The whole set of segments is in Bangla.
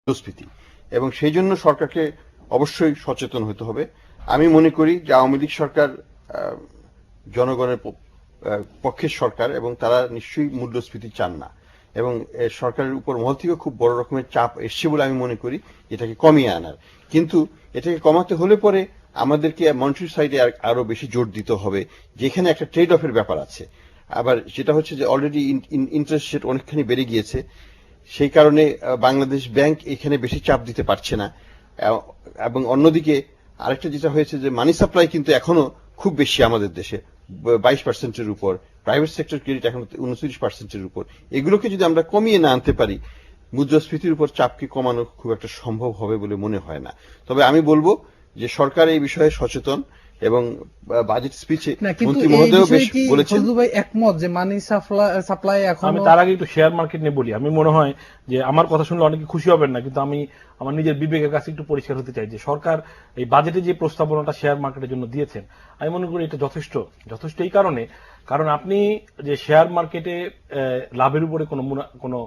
মূল্যস্ফীতি এবং সেই জন্য সরকারকে অবশ্যই সচেতন হতে হবে। আমি মনে করি যে আওয়ামী লীগ সরকার জনগণের পক্ষের সরকার এবং তারা নিশ্চয়ই মূল্যস্ফীতি চান না এবং সরকারের উপর মহল থেকে খুব বড় রকমের চাপ এসছে বলে আমি মনে করি এটাকে কমিয়ে আনার। কিন্তু এটাকে কমাতে হলে পরে আমাদেরকে মনিটারি সাইডে আরো বেশি জোর দিতে হবে, যেখানে একটা ট্রেড অফের ব্যাপার আছে। আবার যেটা হচ্ছে যে অলরেডি ইন্টারেস্ট রেট অনেকখানি বেড়ে গিয়েছে, সেই কারণে বাংলাদেশ ব্যাংক এখানে বেশি চাপ দিতে পারছে না। এবং অন্যদিকে আরেকটা যেটা হয়েছে যে মানি সাপ্লাই কিন্তু এখনো খুব বেশি আমাদের দেশে, 22%-এর উপর, প্রাইভেট সেক্টর ক্রেডিট এখন 29%-এর উপর। এগুলোকে যদি আমরা কমিয়ে না আনতে পারি, মুদ্রাস্ফীতির উপর চাপকে কমানো খুব একটা সম্ভব হবে বলে মনে হয় না। তবে আমি বলবো যে সরকার এই বিষয়ে সচেতন এবং বাজেট স্পিচে মন্ত্রী মহোদয় বেশ বলেছেন। ভাই একমত যে মানি সাপ্লাই এখন। আমি তার আগে একটু শেয়ার মার্কেট নিয়ে বলি। আমি মনে হয় যে আমার কথা শুনলে অনেকে খুশি হবেন না, কিন্তু আমি আমার নিজের বিবেকের কাছে একটু পরিষ্কার হতে চাই যে সরকার এই বাজেটে যে প্রস্তাবনাটা শেয়ার মার্কেটের জন্য দিয়েছেন, আমি মনে করি এটা যথেষ্ট এই কারণ আপনি যে শেয়ার মার্কেটে লাভের উপরে কোনো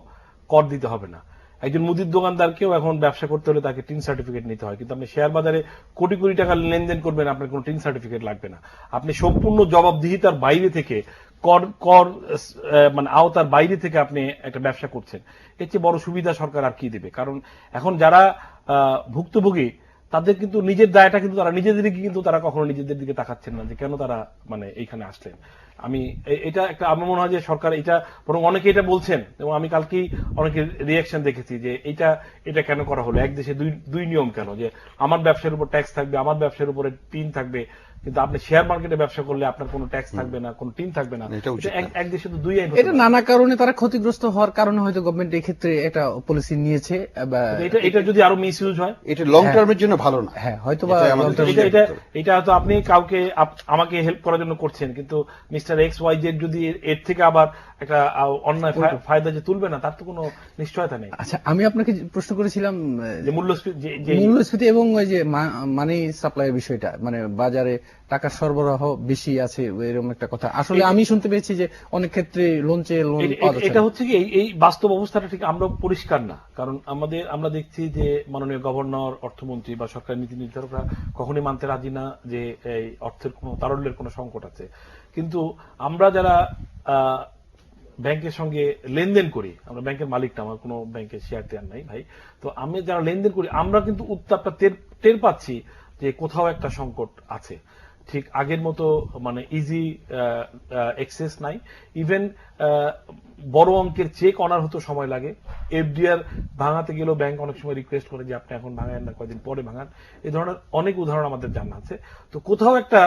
কর দিতে হবে না। একজন মুদির দোকানদারকেও এখন ব্যবসা করতে হলে তাকে টিন সার্টিফিকেট নিতে হয়, কিন্তু আপনি শেয়ার বাজারে কোটি কোটি টাকা লেনদেন করবেন, আপনার কোনো টিন সার্টিফিকেট লাগবে না। আপনি সম্পূর্ণ জবাবদিহিতার বাইরে থেকে কর মানে আওতার বাইরে থেকে আপনি একটা ব্যবসা করছেন। এর চেয়ে বড় সুবিধা সরকার আর কি দেবে? কারণ এখন যারা ভুক্তভোগী তাদের কিন্তু নিজের দায়টা কিন্তু তারা নিজেদেরকে কিন্তু তারা কখনো নিজেদের দিকে তাকাচ্ছেন না যে কেন তারা মানে এইখানে আসলেন। এটা একটা আমার মনে হয় যে সরকার এটা বরং অনেকে এটা বলছেন, এবং আমি কালকেই অনেকের রিয়াকশন দেখেছি যে এটা কেন করা হলো, এক দেশে দুই নিয়ম কেন, যে আমার ব্যবসার উপর ট্যাক্স থাকবে, আমার ব্যবসার উপরে টিন থাকবে, কিন্তু আপনি শেয়ার মার্কেটে ব্যবসা করলে আপনার কোনো ট্যাক্স থাকবে না, কোনো টিন থাকবে না। এক দেশে তো দুই আইন। এটা নানা কারণে তারা ক্ষতিগ্রস্ত হওয়ার কারণে হয়তো গভর্নমেন্ট এই ক্ষেত্রে একটা পলিসি নিয়েছে। এটা যদি আরো মিস ইউজ হয়, এটা লং টার্মের জন্য ভালো না। হ্যাঁ, হয়তো এটা হয়তো আপনি কাউকে আমাকে হেল্প করার জন্য করছেন, কিন্তু মিস্টার XYZ যদি এর থেকে আবার একটা অন্যায় ফায়দা যে তুলবে না, তার তো কোনো নিশ্চয়তা নেই। আচ্ছা, আমি আপনাকে প্রশ্ন করেছিলাম যে মূল্যস্ফীতি এবং ওই যে মানি সাপ্লাই বিষয়টা, মানে বাজারে টাকার সরবরাহ বেশি আছে এরকম একটা কথা। আসলে আমি শুনতে পেয়েছি যে অনেক ক্ষেত্রে লোন পাওয়া যাচ্ছে। এটা হচ্ছে কি এই বাস্তব অবস্থাটা ঠিক আমরা পরিষ্কার না, কারণ আমরা দেখছি যে মাননীয় গভর্নর, অর্থমন্ত্রী বা সরকারি নীতি নির্ধারকরা কখনোই মানতে রাজি না যে এই অর্থের কোনো তারল্যের কোনো সংকট আছে। কিন্তু আমরা যারা ব্যাংকের সঙ্গে লেনদেন করি, আমরা ব্যাংকের মালিক না, আমার কোনো ব্যাংকের শেয়ার টেয়ার নাই ভাই, তো আমি যারা লেনদেন করি আমরা কিন্তু উত্তাপটা টের পাচ্ছি যে কোথাও একটা সংকট আছে। ঠিক আগের মতো মানে ইজি অ্যাক্সেস নাই। ইভেন বড় অঙ্কের চেক অনার হতো সময় লাগে। এফডিআর ভাঙাতে গেলেও ব্যাংক অনেক সময় রিকোয়েস্ট করে যে আপনি এখন ভাঙান না, কয়েকদিন পরে ভাঙান। এই ধরনের অনেক উদাহরণ আমাদের জানা আছে। তো কোথাও একটা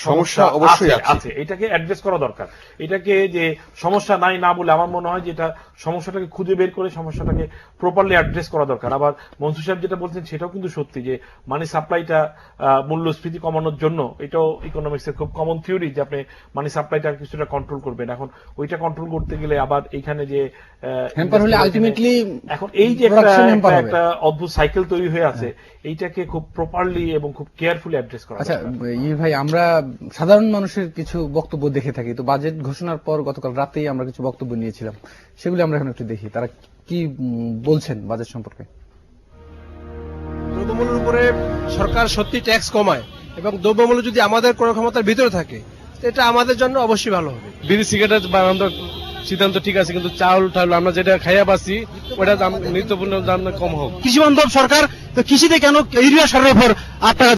সমস্যা অবশ্যই আছে, এটাকে অ্যাড্রেস করা দরকার। এটাকে যে সমস্যা নাই না বলে আমার মনে হয় যে এটা সমস্যাটাকে খুঁজে বের করে সমস্যাটাকে প্রপারলি অ্যাড্রেস করা দরকার। আবার মনসুর সাহেব যেটা বলছেন সেটাও কিন্তু সত্যি যে মানি সাপ্লাইটা মূল্যস্ফীতি কমানোর জন্য, এটাও ইকোনমিক্সের খুব কমন থিওরি যে আপনি মানি সাপ্লাইটা কিছুটা কন্ট্রোল করবেন। এখন ওইটা কন্ট্রোল করতে গেলে আবার এইখানে যে এখন এই যে একটা অদ্ভুত সাইকেল তৈরি হয়ে আছে, এইটাকে খুব প্রপারলি এবং খুব কেয়ারফুলি অ্যাড্রেস করা। আচ্ছা ভাই, আমরা সাধারণ মানুষের কিছু বক্তব্য দেখে থাকি, তো বাজেট ঘোষণার পর গতকাল রাতেই আমরা কিছু বক্তব্য নিয়েছিলাম, সেগুলি আমরা এখন একটু দেখি তারা কি বলছেন বাজেট সম্পর্কে। দ্রব্যমূল্যের উপরে সরকার সত্যি ট্যাক্স কমায় এবং দ্রব্যমূল্য যদি আমাদের ক্রয় ক্ষমতার ভিতরে থাকে, এটা আমাদের জন্য অবশ্যই ভালো হবে। বিড়ি সিগারেট বানানোর সিদ্ধান্ত ঠিক আছে, কিন্তু চাউল টাউল আমরা যেটা খাইয়া পাচ্ছি ওটা দাম নিত্যপূর্ণ দাম কম হোক। কৃষি বান্ধব সরকার, তো কৃষিতে কেন ইউরিয়া সারের উপর 8 টাকা